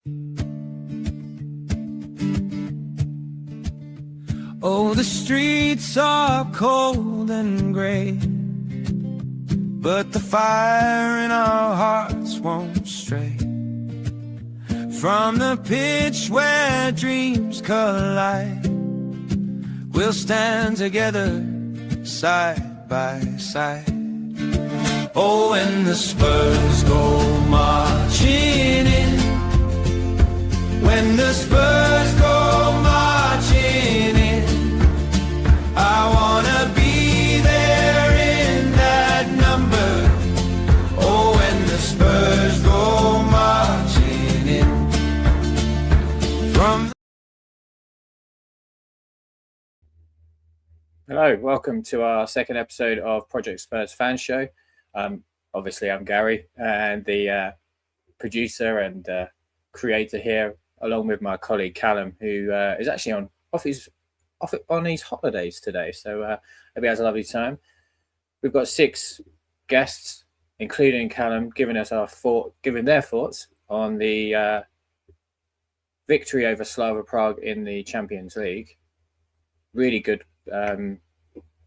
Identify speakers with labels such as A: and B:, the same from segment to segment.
A: Oh, the streets are cold and grey, but the fire in our hearts won't stray from the pitch where dreams collide. We'll stand together side by side. Oh, when the Spurs go marching in, when the Spurs go marching in, I wanna be there in that number. Oh, when the Spurs go marching in from.
B: Hello, welcome to our second episode of Prjctspurs Fan Show. Obviously, I'm Gary, and the producer and creator here, along with my colleague Callum, who is actually on his holidays today. So hope he has a lovely time. We've got 6 guests, including Callum, giving their thoughts on the victory over Slava Prague in the Champions League. Really good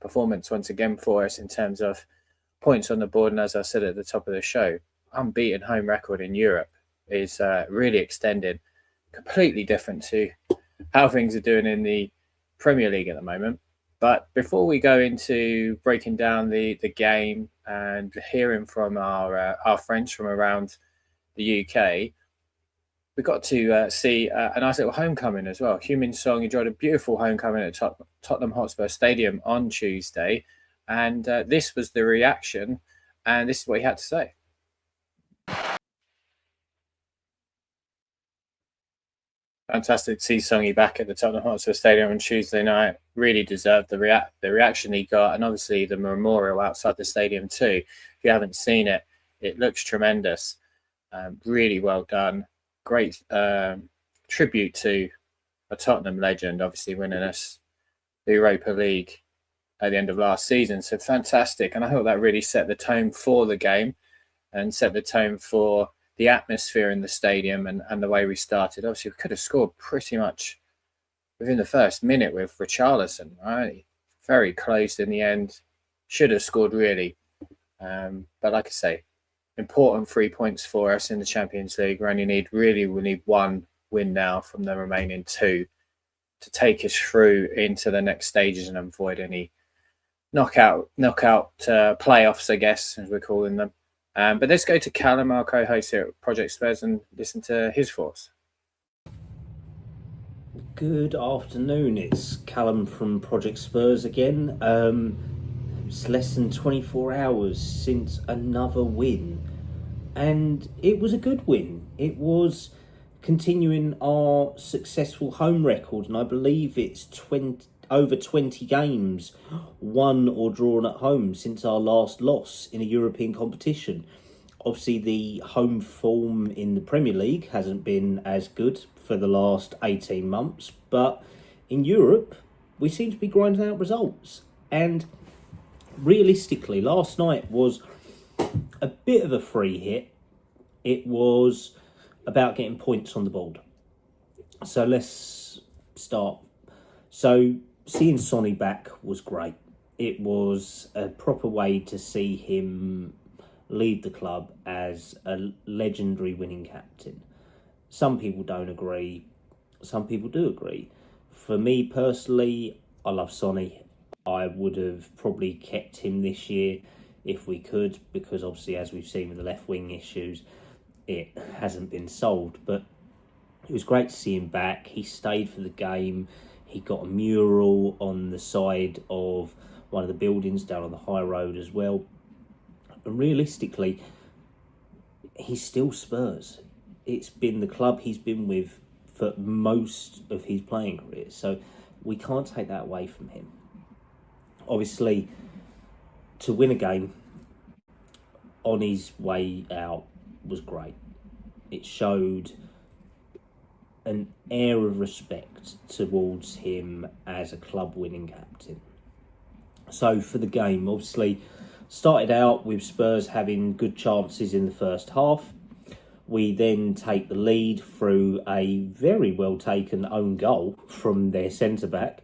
B: performance once again for us in terms of points on the board, and as I said at the top of the show, unbeaten home record in Europe is really extended, completely different to how things are doing in the Premier League at the moment. But before we go into breaking down the game and hearing from our friends from around the UK, we got to see a nice little homecoming as well. Heung-min Son enjoyed a beautiful homecoming at Tottenham Hotspur Stadium on Tuesday, and this was the reaction, and this is what he had to say. Fantastic to see Songy back at the Tottenham Hotspur Stadium on Tuesday night. Really deserved the reaction he got, and obviously the memorial outside the stadium too. If you haven't seen it, it looks tremendous. Really well done. Great tribute to a Tottenham legend, obviously winning us the Europa League at the end of last season. So fantastic. And I thought that really set the tone for the game and set the tone for the atmosphere in the stadium and the way we started. Obviously, we could have scored pretty much within the first minute with Richarlison, right? Very close in the end. Should have scored, really. But like I say, important 3 points for us in the Champions League. We need 1 win now from the remaining 2 to take us through into the next stages and avoid any knockout playoffs, I guess, as we're calling them. But let's go to Callum, our co-host here at Prjctspurs, and listen to his thoughts.
C: Good afternoon, it's Callum from Prjctspurs again. It's less than 24 hours since another win, and it was a good win. It was continuing our successful home record, and I believe it's over 20 games won or drawn at home since our last loss in a European competition. Obviously, the home form in the Premier League hasn't been as good for the last 18 months, but in Europe, we seem to be grinding out results. And realistically, last night was a bit of a free hit. It was about getting points on the board. So let's start. So seeing Sonny back was great. It was a proper way to see him lead the club as a legendary winning captain. Some people don't agree. Some people do agree. For me personally, I love Sonny. I would have probably kept him this year if we could, because obviously, as we've seen with the left wing issues, it hasn't been solved. But it was great to see him back. He stayed for the game. He got a mural on the side of one of the buildings down on the high road as well. And realistically, he's still Spurs. It's been the club he's been with for most of his playing career. So we can't take that away from him. Obviously, to win a game on his way out was great. It showed an air of respect towards him as a club winning captain. So for the game, obviously, started out with Spurs having good chances in the first half. We then take the lead through a very well taken own goal from their centre-back,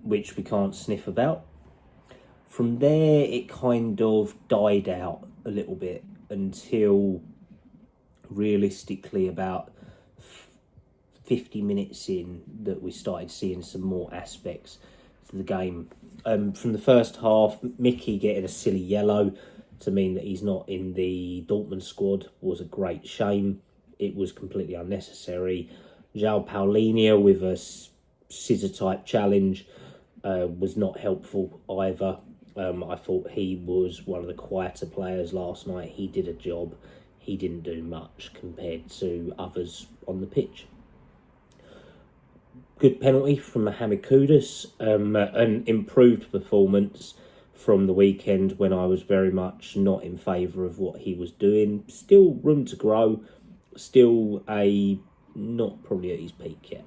C: which we can't sniff about. From there, it kind of died out a little bit until realistically about 50 minutes in that we started seeing some more aspects to the game. From the first half, Mickey getting a silly yellow to mean that he's not in the Dortmund squad was a great shame. It was completely unnecessary. João Paulinho with a scissor type challenge was not helpful either. I thought he was one of the quieter players last night. He did a job. He didn't do much compared to others on the pitch. Good penalty from Mohamed Kudus. An improved performance from the weekend when I was very much not in favour of what he was doing. Still room to grow. Still not probably at his peak yet.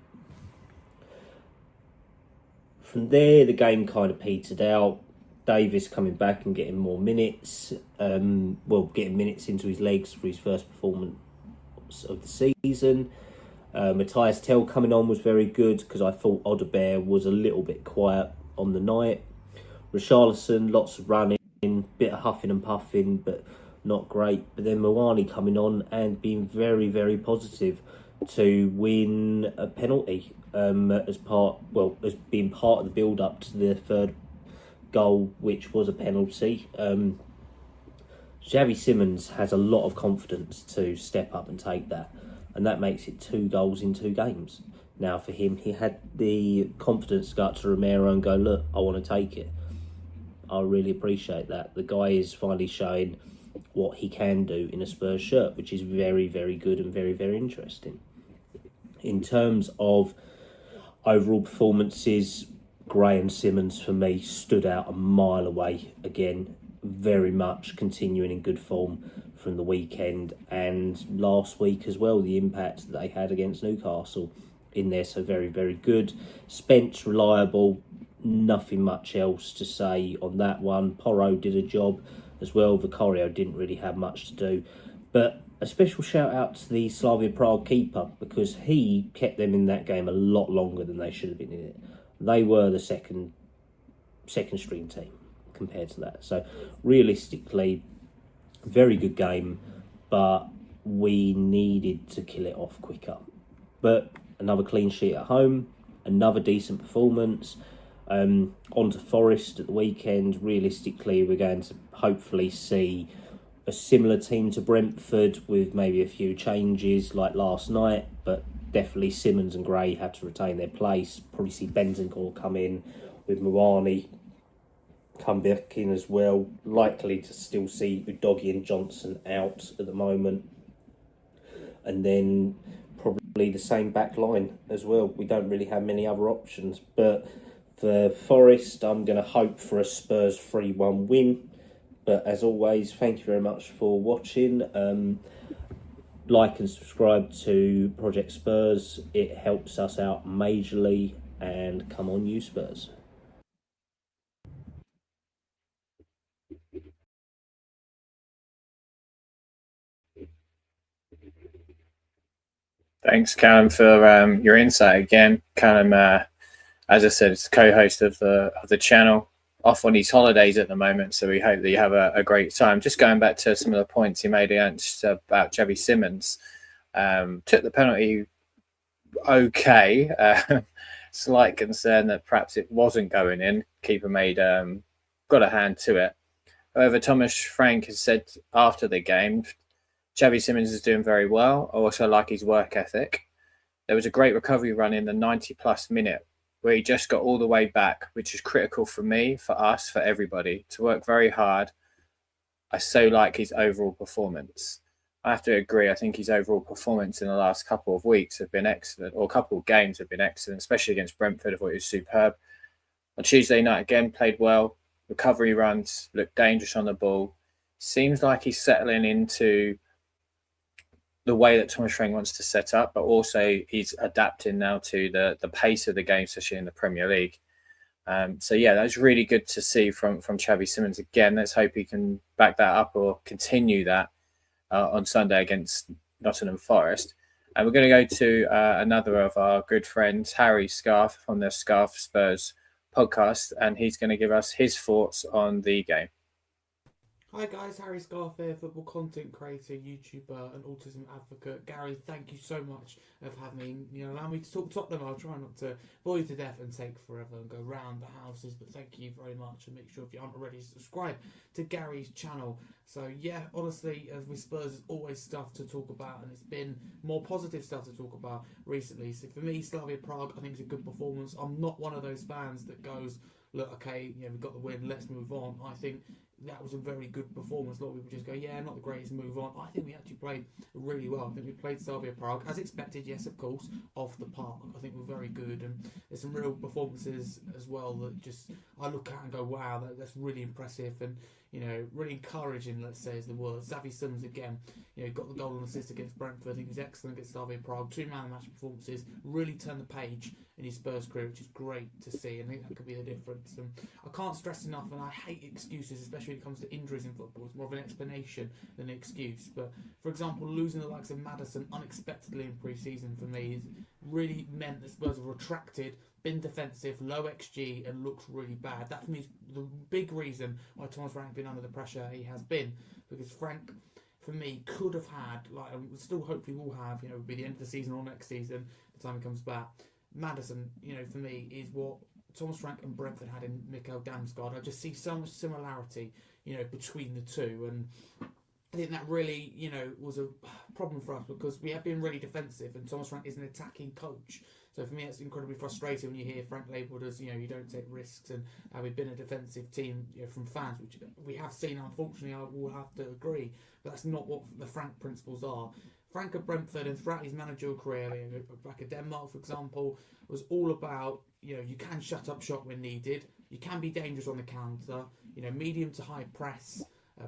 C: From there, the game kind of petered out. Davis coming back and getting more minutes. Getting minutes into his legs for his first performance of the season. Matthias Tell coming on was very good because I thought Odebear was a little bit quiet on the night. Richarlison, lots of running, bit of huffing and puffing, but not great. But then Moani coming on and being very, very positive to win a penalty as being part of the build-up to the third goal, which was a penalty. Xavi Simons has a lot of confidence to step up and take that, and that makes it 2 goals in 2 games. Now for him, he had the confidence to go up to Romero and go, look, I want to take it. I really appreciate that. The guy is finally showing what he can do in a Spurs shirt, which is very, very good and very, very interesting. In terms of overall performances, Gray and Simmons for me stood out a mile away again, very much continuing in good form from the weekend and last week as well. The impact that they had against Newcastle in there, so very, very good. Spence reliable, nothing much else to say on that one. Porro did a job as well. Vicario didn't really have much to do, but a special shout out to the Slavia Prague keeper because he kept them in that game a lot longer than they should have been in it. They were the second string team compared to that. So realistically, very good game, but we needed to kill it off quicker. But another clean sheet at home, another decent performance. On to Forest at the weekend. Realistically, we're going to hopefully see a similar team to Brentford with maybe a few changes like last night, but definitely Simmons and Gray have to retain their place. Probably see Bentancur come in with Moani come back in as well. Likely to still see Udogie and Johnson out at the moment. And then probably the same back line as well. We don't really have many other options. But for Forest, I'm going to hope for a Spurs 3-1 win. But as always, thank you very much for watching. Like and subscribe to Project Spurs. It helps us out majorly. And come on, you Spurs.
B: Thanks, Callum, for your insight again. Callum, as I said, is the co-host of the channel, off on his holidays at the moment, so we hope that you have a great time. Just going back to some of the points he made about Xavi Simons, took the penalty okay. Slight concern that perhaps it wasn't going in. Keeper got a hand to it. However, Thomas Frank has said after the game, Xavi Simons is doing very well. I also like his work ethic. There was a great recovery run in the 90-plus minute where he just got all the way back, which is critical for me, for us, for everybody, to work very hard. I so like his overall performance. I have to agree. I think his overall performance in the last couple of weeks have been excellent, or a couple of games have been excellent, especially against Brentford. I thought he was superb. On Tuesday night, again, played well. Recovery runs, looked dangerous on the ball. Seems like he's settling into the way that Thomas Frank wants to set up, but also he's adapting now to the pace of the game, especially in the Premier League. So yeah, that's really good to see from Xavi Simons again. Let's hope he can back that up or continue that on Sunday against Nottingham Forest. And we're going to go to another of our good friends, Harry Scarf, on the Prjctspurs podcast, and he's going to give us his thoughts on the game.
D: Hi guys, Harry Scarf here, football content creator, YouTuber and autism advocate. Gary, thank you so much of having me, allow me to talk Tottenham. I'll try not to bore you to death and take forever and go round the houses, but thank you very much, and make sure if you aren't already subscribe to Gary's channel. So yeah, honestly, as with Spurs, there's always stuff to talk about, and it's been more positive stuff to talk about recently. So for me, Slavia Prague, I think it's a good performance. I'm not one of those fans that goes, look, okay, we've got the win, let's move on. I think that was a very good performance. A lot of people just go, yeah, not the greatest, move on. I think we actually played really well. I think we played Slavia Prague, as expected, yes, of course, off the park. I think we're very good, and there's some real performances as well that just I look at and go, wow, that's really impressive, and really encouraging, let's say, is the word. Xavi Simons again, got the goal and assist against Brentford. I think he was excellent against Slavia Prague. 2 man of the match performances, really turned the page in his Spurs career, which is great to see. I think that could be the difference. And I can't stress enough, and I hate excuses, especially when it comes to injuries in football. It's more of an explanation than an excuse. But for example, losing the likes of Maddison unexpectedly in pre-season for me has really meant that Spurs have retracted, been defensive, low XG, and looks really bad. That for me is the big reason why Thomas Frank has been under the pressure he has been, because Frank, for me, could have had, and still hopefully will have, would be the end of the season or next season, the time he comes back. Maddison, for me, is what Thomas Frank and Brentford had in Mikkel Damsgaard. I just see so much similarity, between the two, and I think that really, was a problem for us because we have been really defensive, and Thomas Frank is an attacking coach. So for me, it's incredibly frustrating when you hear Frank labelled as, you don't take risks, and we've been a defensive team, from fans, which we have seen. Unfortunately, I will have to agree, but that's not what the Frank principles are. Frank at Brentford and throughout his managerial career, back at Denmark, for example, was all about, you can shut up shop when needed, you can be dangerous on the counter, medium to high press,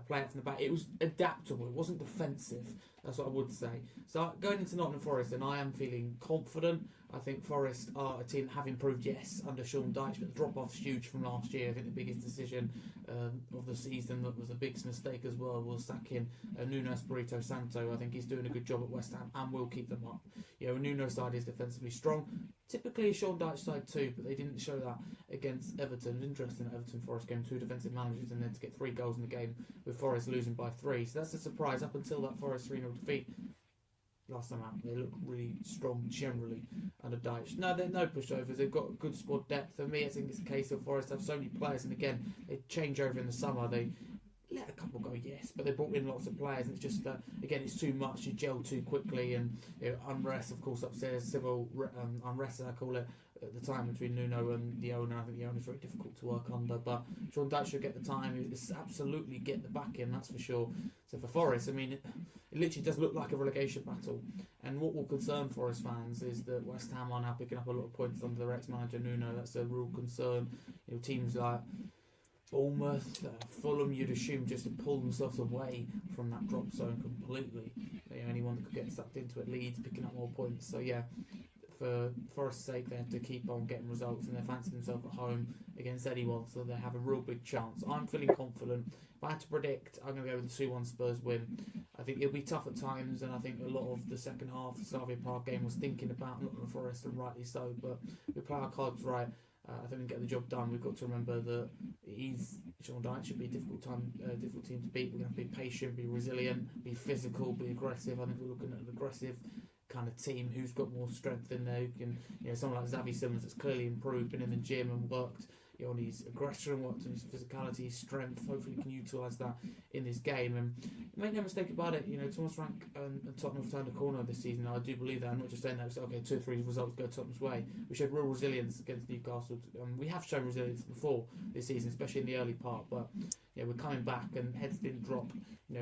D: play it from the back. It was adaptable, it wasn't defensive, that's what I would say. So going into Nottingham Forest, and I am feeling confident. I think Forest are a team that have improved, yes, under Sean Dyche, but the drop-off's huge from last year. I think the biggest decision of the season that was a big mistake as well was sacking Nuno Espirito Santo. I think he's doing a good job at West Ham and will keep them up. Nuno's side is defensively strong. Typically a Sean Dyche side too, but they didn't show that against Everton. It's interesting that Everton Forest game 2 defensive managers and then to get 3 goals in the game with Forest losing by 3. So that's a surprise up until that Forest 3-0 defeat last time out. They look really strong generally under Dyche. No, they're no pushovers. They've got good squad depth. For me, I think it's a case of Forest have so many players, and again, they change over in the summer. They let a couple go, yes, but they brought in lots of players, and it's just again, it's too much. You gel too quickly, and unrest, of course, upstairs, civil unrest, as I call it, at the time between Nuno and the owner. I think the owner's very difficult to work under, but Sean Dyche should get the time. He'll absolutely get the back in, that's for sure. So for Forest, I mean, it literally does look like a relegation battle. And what will concern Forest fans is that West Ham are now picking up a lot of points under their ex-manager Nuno. That's a real concern. Teams like Bournemouth, Fulham, you'd assume just to pull themselves away from that drop zone completely. Anyone that could get sucked into it, Leeds picking up more points. So yeah, for Forest's sake, they have to keep on getting results, and they fancy themselves at home against anyone, so they have a real big chance. I'm feeling confident. If I had to predict, I'm going to go with the 2-1 Spurs win. I think it'll be tough at times, and I think a lot of the second half, the Slavia Prague game was thinking about Nottingham Forest, and rightly so, but we play our cards right. I think we can get the job done. We've got to remember that Sean Dyche should be a difficult team to beat. We're going to be patient, be resilient, be physical, be aggressive. I think we're looking at an aggressive kind of team who's got more strength in there. Who can, someone like Xavi Simons that's clearly improved, been in the gym and worked on his aggression, worked on his physicality, his strength. Hopefully, he can utilise that in this game. And make no mistake about it, Thomas Frank and Tottenham have turned a corner this season. I do believe that. I'm not just saying that. It's okay, 2 or 3 results go Tottenham's way. We showed real resilience against Newcastle. We have shown resilience before this season, especially in the early part. But we're coming back, and heads didn't drop.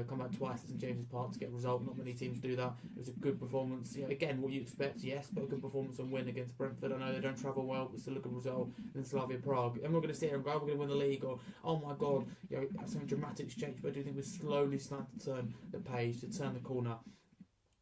D: Come back twice at St James's Park to get a result. Not many teams do that. It was a good performance. Again, what you expect, yes, but a good performance and win against Brentford. I know they don't travel well, but still a good result. And then Slavia Prague. I'm not going to sit here and go, we're going to win the league, or oh my god, something dramatic change. But I do think we're slowly starting to turn the page, to turn the corner.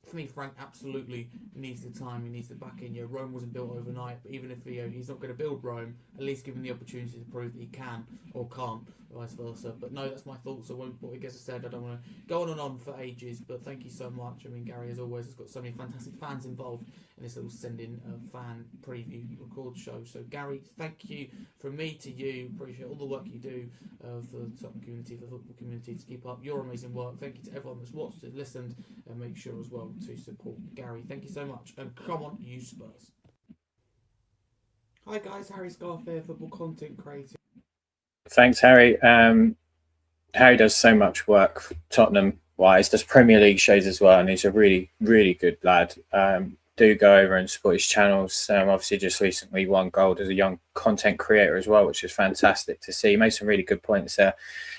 D: for me, Frank absolutely needs the time. He needs the backing. Rome wasn't built overnight, but even if he's not going to build Rome, at least give him the opportunity to prove that he can or can't, vice versa. But no, that's my thoughts. I guess I said I don't want to go on and on for ages, but thank you so much. I mean, Gary, as always, has got so many fantastic fans involved in this little send-in fan preview record show. So, Gary, thank you from me to you. Appreciate all the work you do for the Tottenham community, for the football community, to keep up your amazing work. Thank you to everyone that's watched and listened, and make sure as well to support Gary. Thank you so much, and come on, you Spurs. Hi guys, Harry Scarf here, football content creator.
B: Thanks, Harry. Harry does so much work Tottenham-wise, does Premier League shows as well, and he's a really, really good lad. Do go over and support his channels. Obviously, just recently won gold as a young content creator as well, which is fantastic to see. He made some really good points there.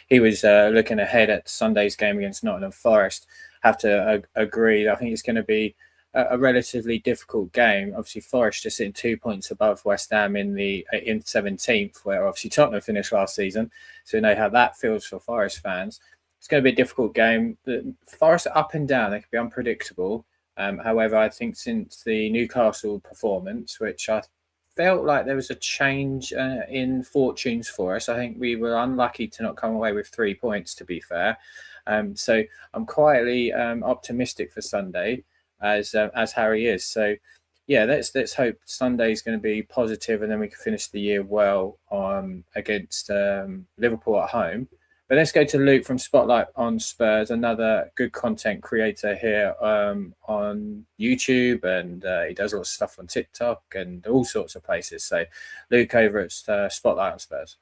B: He was looking ahead at Sunday's game against Nottingham Forest. Have to agree. I think it's going to be a relatively difficult game. Obviously, Forest just sitting 2 points above West Ham in 17th, where obviously Tottenham finished last season. So we know how that feels for Forest fans. It's going to be a difficult game. The Forest are up and down. They can be unpredictable. However, I think since the Newcastle performance, which I felt like there was a change in fortunes for us, I think we were unlucky to not come away with 3 points, to be fair. So I'm quietly optimistic for Sunday, as Harry is. So yeah, let's hope Sunday's going to be positive, and then we can finish the year well against Liverpool at home. But let's go to Luke from Spotlight on Spurs, another good content creator here on YouTube, and he does a lot of stuff on TikTok and all sorts of places. So Luke over at Spotlight on Spurs.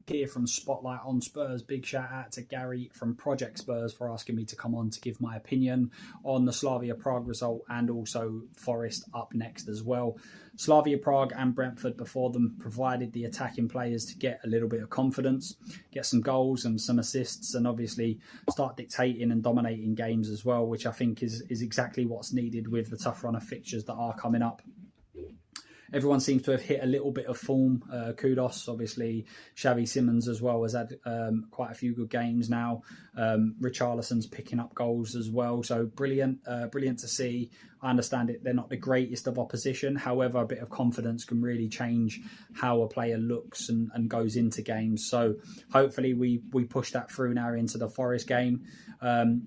E: Here from Spotlight on Spurs. Big shout out to Gary from Prjctspurs for asking me to come on to give my opinion on the Slavia Prague result, and also Forest up next as well. Slavia Prague and Brentford before them provided the attacking players to get a little bit of confidence, get some goals and some assists, and obviously start dictating and dominating games as well, which I think is exactly what's needed with the tough run of fixtures that are coming up. Everyone seems to have hit a little bit of form. Kudos, obviously. Xavi Simons as well has had quite a few good games now. Richarlison's picking up goals as well. So brilliant to see. I understand it. They're not the greatest of opposition. However, a bit of confidence can really change how a player looks and goes into games. So hopefully we push that through now into the Forest game.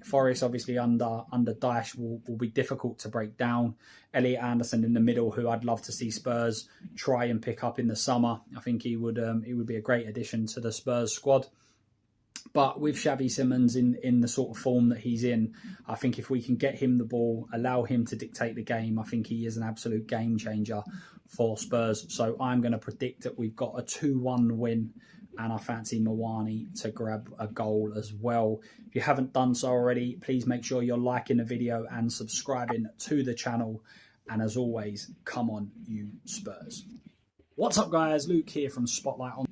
E: Forest obviously under Dyche will be difficult to break down. Elliot Anderson in the middle, who I'd love to see Spurs try and pick up in the summer. I think he would be a great addition to the Spurs squad. But with Xavi Simons in the sort of form that he's in, I think if we can get him the ball, allow him to dictate the game, I think he is an absolute game changer for Spurs. So I'm going to predict that we've got a 2-1 win, and I fancy Mawani to grab a goal as well. If you haven't done so already, please make sure you're liking the video and subscribing to the channel. And as always, come on, you Spurs. What's up, guys? Luke here from Spotlight on.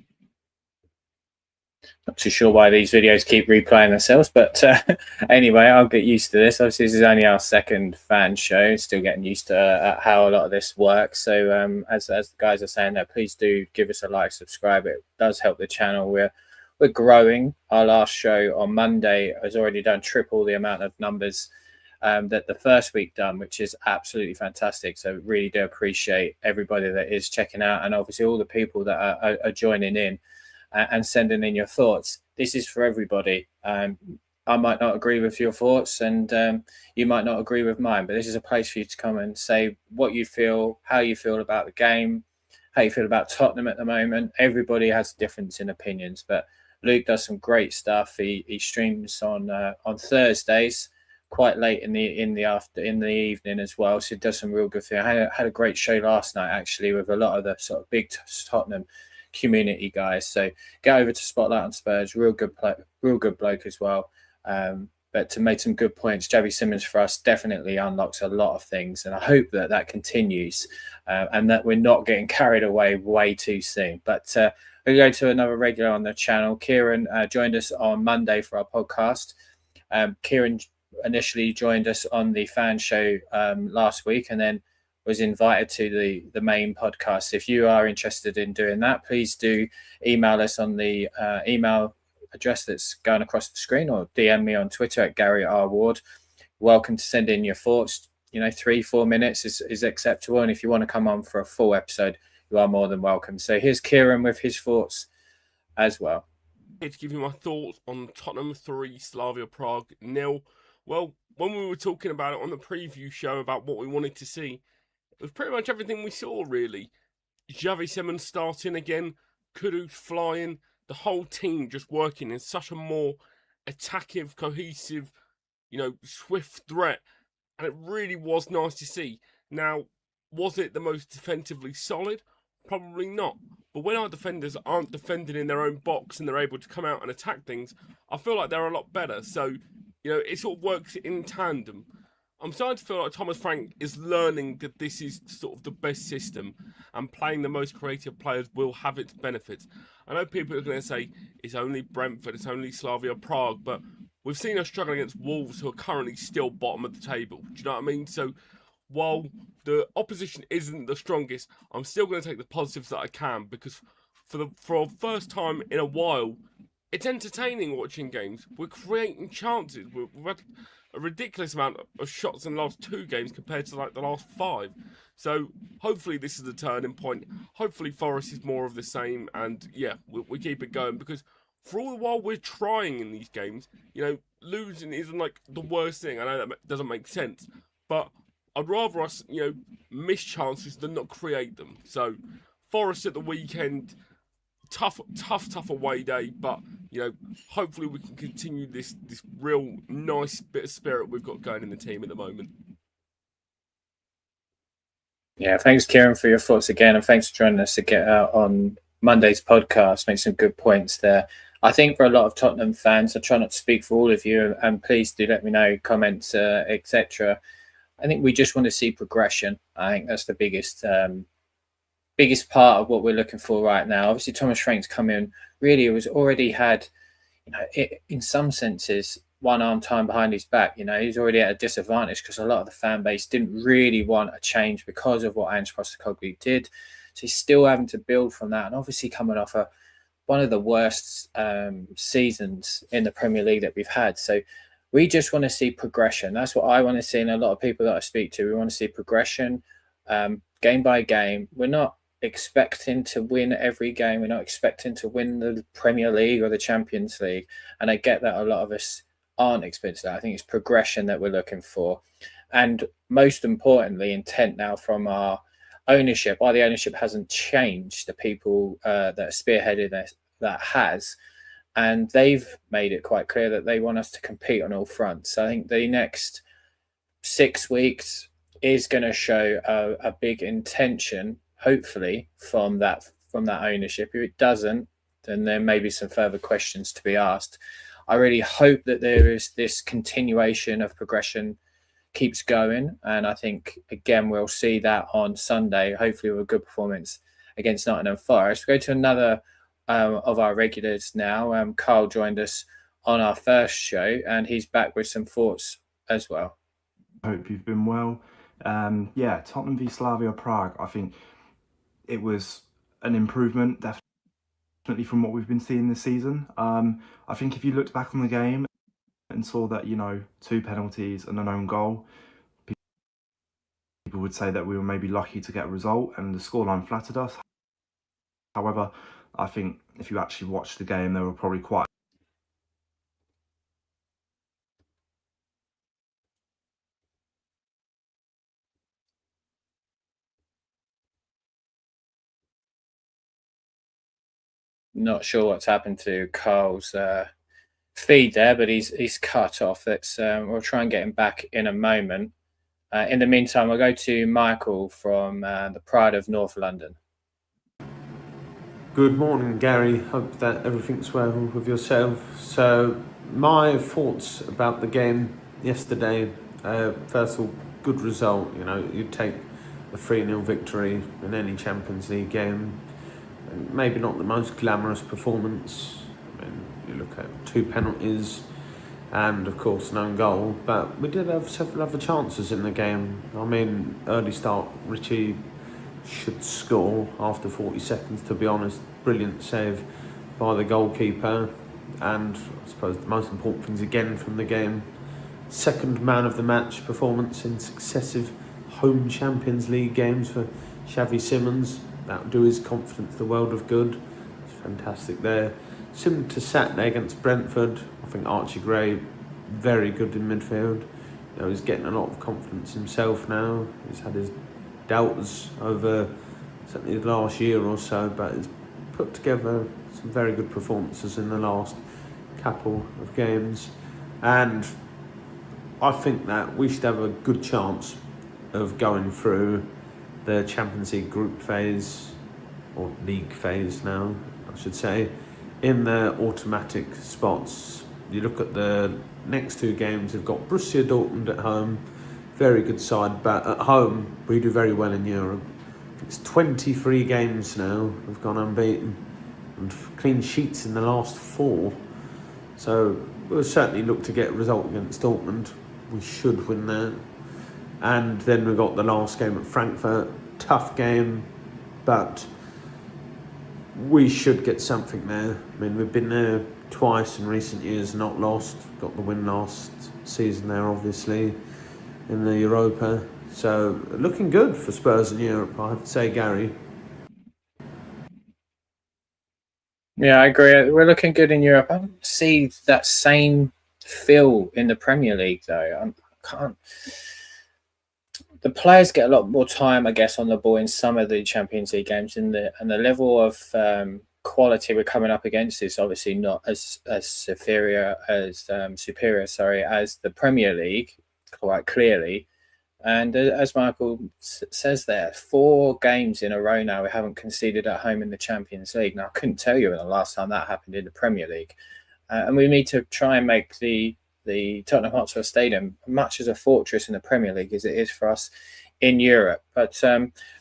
B: Not too sure why these videos keep replaying themselves, but anyway, I'll get used to this. Obviously, this is only our second fan show. Still getting used to how a lot of this works. So as the guys are saying there, please do give us a like, subscribe. It does help the channel. We're growing. Our last show on Monday has already done triple the amount of numbers that the first week done, which is absolutely fantastic. So really do appreciate everybody that is checking out, and obviously all the people that are joining in and sending in your thoughts. This is for everybody. I might not agree with your thoughts, and you might not agree with mine, but this is a place for you to come and say what you feel, how you feel about the game, how you feel about Tottenham at the moment. Everybody has a difference in opinions, but Luke does some great stuff. He streams on Thursdays quite late in the evening as well, so he does some real good things. I had a great show last night actually with a lot of the sort of big Tottenham community guys. So get over to Spotlight on Spurs. Real good bloke as well. But to make some good points, Xavi Simons for us definitely unlocks a lot of things, and I hope that continues and that we're not getting carried away way too soon. But we'll go to another regular on the channel. Kieran joined us on Monday for our podcast. Kieran initially joined us on the fan show last week, and then was invited to the main podcast. If you are interested in doing that, please do email us on the email address that's going across the screen, or DM me on Twitter at Gary R. Ward. welcome to send in your thoughts. 3-4 minutes is acceptable. And if you want to come on for a full episode, you are more than welcome. So here's Kieran with his thoughts as well.
F: Here to give you my thoughts on Tottenham 3, Slavia Prague 0. Well, when we were talking about it on the preview show about what we wanted to see, it was pretty much everything we saw, really. Xavi Simons starting again, Kudus flying, the whole team just working in such a more attacking, cohesive, swift threat. And it really was nice to see. Now, was it the most defensively solid? Probably not. But when our defenders aren't defending in their own box and they're able to come out and attack things, I feel like they're a lot better. So, it sort of works in tandem. I'm starting to feel like Thomas Frank is learning that this is sort of the best system, and playing the most creative players will have its benefits. I know people are going to say it's only Brentford, it's only Slavia Prague, but we've seen us struggling against Wolves, who are currently still bottom of the table. Do you know what I mean? So while the opposition isn't the strongest, I'm still going to take the positives that I can, because for the first time in a while, it's entertaining watching games. We're creating chances. We've had a ridiculous amount of shots in the last 2 games compared to the last 5. So hopefully this is a turning point. Hopefully Forest is more of the same, and yeah, we keep it going, because for all the while we're trying in these games, losing isn't like the worst thing. I know that doesn't make sense, but I'd rather us, miss chances than not create them. So Forest at the weekend, tough away day, but hopefully we can continue this real nice bit of spirit we've got going in the team at the moment.
B: Yeah, thanks, Kieran, for your thoughts again, and thanks for joining us to get out on Monday's podcast. Make some good points there. I think for a lot of Tottenham fans, I try not to speak for all of you, and please do let me know, comments, etc. I think we just want to see progression. I think that's the biggest part of what we're looking for right now. Obviously, Thomas Frank's come in, really was already had, in some senses, one arm time behind his back. He's already at a disadvantage because a lot of the fan base didn't really want a change because of what Ange Postecoglou did. So he's still having to build from that, and obviously coming off one of the worst seasons in the Premier League that we've had. So we just want to see progression. That's what I want to see, and a lot of people that I speak to, we want to see progression, game by game. We're not expecting to win every game. We're not expecting to win the Premier League or the Champions League. And I get that a lot of us aren't expecting that. I think it's progression that we're looking for. And most importantly, intent now from our ownership. While the ownership hasn't changed, the people that are spearheaded that has. And they've made it quite clear that they want us to compete on all fronts. So I think the next 6 weeks is going to show a big intention, hopefully, from that ownership. If it doesn't, then there may be some further questions to be asked. I really hope that there is this continuation of progression keeps going, and I think again we'll see that on Sunday, hopefully with a good performance against Nottingham Forest. We go to another of our regulars now. Carl joined us on our first show, and he's back with some thoughts as well.
G: Hope you've been well. Tottenham v Slavia Prague, I think it was an improvement, definitely, from what we've been seeing this season. I think if you looked back on the game and saw that, 2 penalties and an own goal, people would say that we were maybe lucky to get a result and the scoreline flattered us. However, I think if you actually watched the game, there were probably quite
B: Not sure what's happened to Carl's feed there, but he's cut off. We'll try and get him back in a moment. In the meantime, we'll go to Michael from the Pride of North London.
H: Good morning, Gary. Hope that everything's well with yourself. So, my thoughts about the game yesterday. First of all, good result. You'd take a 3-0 victory in any Champions League game. Maybe not the most glamorous performance. You look at 2 penalties and, of course, no goal. But we did have several other chances in the game. Early start, Richie should score after 40 seconds, to be honest. Brilliant save by the goalkeeper. And I suppose the most important things again from the game, second man of the match performance in successive home Champions League games for Xavi Simons. That would do his confidence the world of good. It's fantastic there. Similar to Saturday against Brentford, I think Archie Gray, very good in midfield. He's getting a lot of confidence himself now. He's had his doubts over certainly the last year or so, but he's put together some very good performances in the last couple of games. And I think that we should have a good chance of going through the Champions League group phase, or league phase now, I should say, in the automatic spots. You look at the next two games, we've got Borussia Dortmund at home, very good side, but at home we do very well in Europe. It's 23 games now, we've gone unbeaten, and clean sheets in the last 4. So we'll certainly look to get a result against Dortmund. We should win that. And then we've got the last game at Frankfurt, tough game, but we should get something there. I mean, we've been there twice in recent years, not lost. Got the win last season there, obviously, in the Europa. So, looking good for Spurs in Europe, I have to say, Gary.
B: Yeah, I agree. We're looking good in Europe. I don't see that same feel in the Premier League, though. I can't. The players get a lot more time, I guess, on the ball in some of the Champions League games, and the level of quality we're coming up against is obviously not as superior as the Premier League, quite clearly. And as Michael says there, 4 games in a row now we haven't conceded at home in the Champions League. Now, I couldn't tell you when the last time that happened in the Premier League. And we need to try and make the Tottenham Hotspur Stadium much as a fortress in the Premier League as it is for us in Europe. But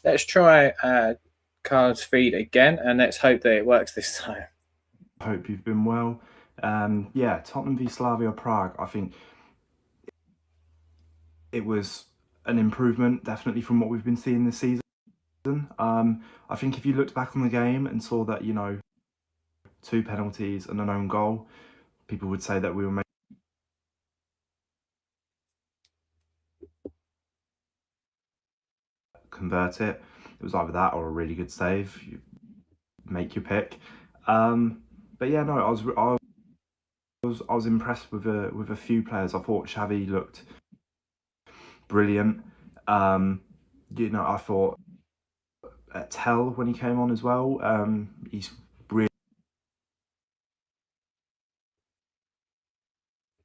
B: let's try Carl's feed again, and let's hope that it works this time.
G: Hope you've been well. Yeah, Tottenham v Slavia Prague, I think it was an improvement, definitely, from what we've been seeing this season. I think if you looked back on the game and saw that, 2 penalties and an own goal, people would say that we were convert it. It was either that or a really good save. You make your pick. But yeah, no, I was impressed with a few players. I thought Xavi looked brilliant. I thought Tell, when he came on as well, he's really.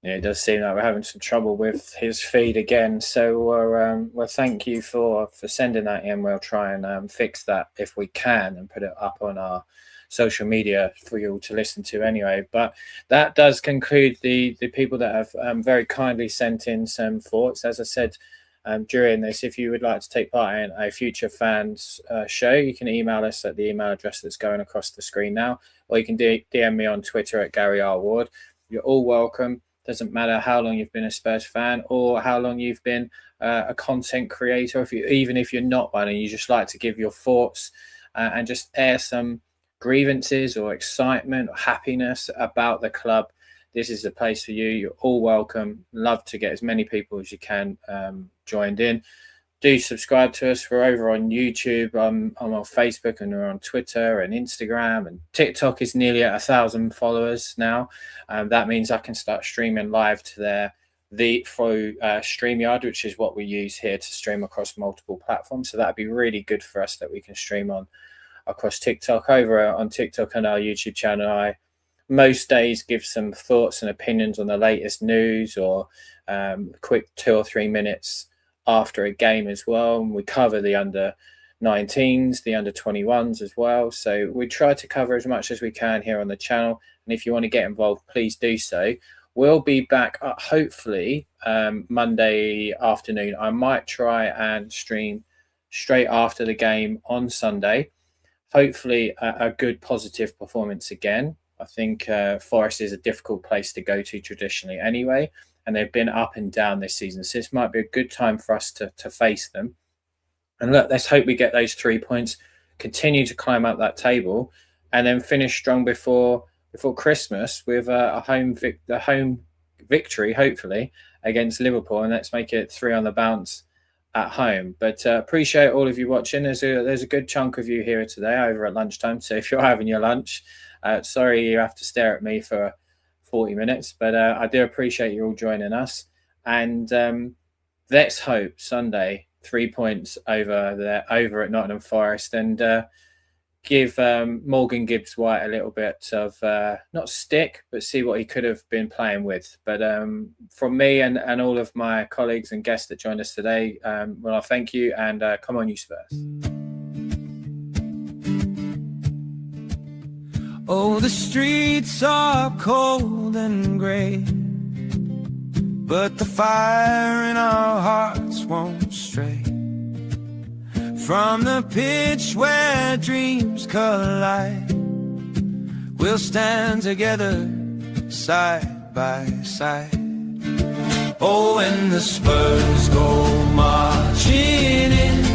B: Yeah, it does seem like we're having some trouble with his feed again. So well, thank you for sending that in. We'll try and fix that if we can and put it up on our social media for you all to listen to anyway. But that does conclude the people that have very kindly sent in some thoughts. As I said during this, if you would like to take part in a future fans show, you can email us at the email address that's going across the screen now, or you can DM me on Twitter at Gary R. Ward. You're all welcome. Doesn't matter how long you've been a Spurs fan or how long you've been a content creator. Even if you're not one and you just like to give your thoughts and just air some grievances or excitement or happiness about the club, this is the place for you. You're all welcome. Love to get as many people as you can joined in. Do subscribe to us. We're over on YouTube, I'm on Facebook, and we're on Twitter and Instagram, and TikTok is nearly at 1,000 followers now. That means I can start streaming live to there through StreamYard, which is what we use here to stream across multiple platforms. So that'd be really good for us that we can stream on across TikTok. Over on TikTok and our YouTube channel, I most days give some thoughts and opinions on the latest news, or quick 2 or 3 minutes after a game as well. And we cover the under 19s, the under 21s as well. So we try to cover as much as we can here on the channel. And if you want to get involved, please do so. We'll be back hopefully Monday afternoon. I might try and stream straight after the game on Sunday. Hopefully a good positive performance again. I think Forest is a difficult place to go to traditionally anyway, and they've been up and down this season. So this might be a good time for us to face them. And look, let's hope we get those 3 points, continue to climb up that table, and then finish strong before Christmas with a home victory, hopefully, against Liverpool, and let's make it 3 on the bounce at home. But appreciate all of you watching. There's a good chunk of you here today over at lunchtime. So if you're having your lunch, sorry you have to stare at me for 40 minutes, but I do appreciate you all joining us. And let's hope Sunday 3 points over at Nottingham Forest, and give Morgan Gibbs-White a little bit of not stick, but see what he could have been playing with. But from me and all of my colleagues and guests that joined us today, well, I thank you, and come on, you Spurs.
A: Oh, the streets are cold and grey, but the fire in our hearts won't stray from the pitch where dreams collide. We'll stand together side by side. Oh, when the Spurs go marching in,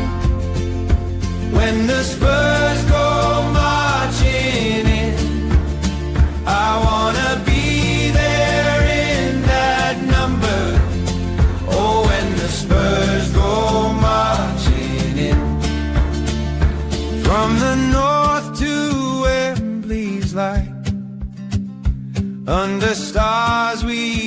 A: when the Spurs go marching in, I wanna be there in that number. Oh, when the Spurs go marching in, from the north to Wembley's light, under stars we